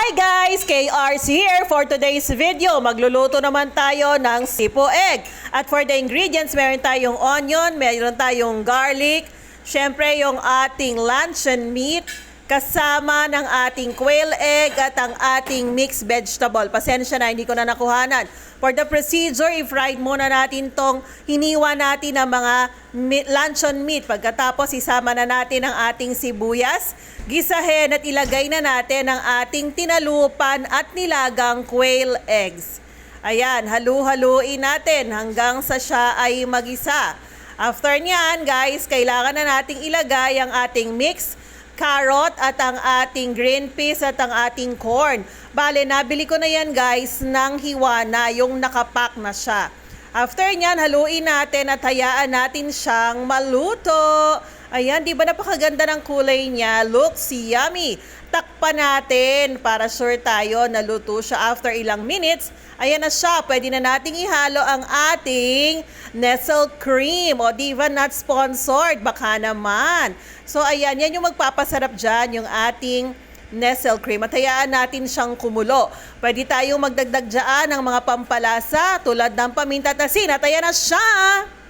Hi guys! KR's here for today's video. Magluluto naman tayo ng sipo egg. At for the ingredients, meron tayong onion, meron tayong garlic, syempre yung ating luncheon meat, kasama ng ating quail egg at ang ating mixed vegetable. Pasensya na, hindi ko na nakuhanan. For the procedure, i-fry muna natin tong hiniwa natin ng mga luncheon meat. Pagkatapos, isama na natin ang ating sibuyas, gisahin at ilagay na natin ang ating tinalupan at nilagang quail eggs. Ayan, halu-haluin natin hanggang sa siya ay magisa. After nyan, guys, kailangan na nating ilagay ang ating mix carrot at ang ating green peas at ang ating corn. Bale, nabili ko na yan guys ng hiwa na yung nakapack na siya. After nyan, haluin natin at hayaan natin siyang maluto. Ayan, di ba napakaganda ng kulay niya? Looks yummy. Takpan natin para sure tayo na luto siya after ilang minutes. Ayan na siya. Pwede na nating ihalo ang ating Nestle cream. O di ba not sponsored? Baka naman. So ayan, yan yung magpapasarap dyan, yung ating Nestle cream. At hayaan natin siyang kumulo. Pwede tayong magdagdag dyan ng mga pampalasa tulad ng paminta at asin. At ayan na siya!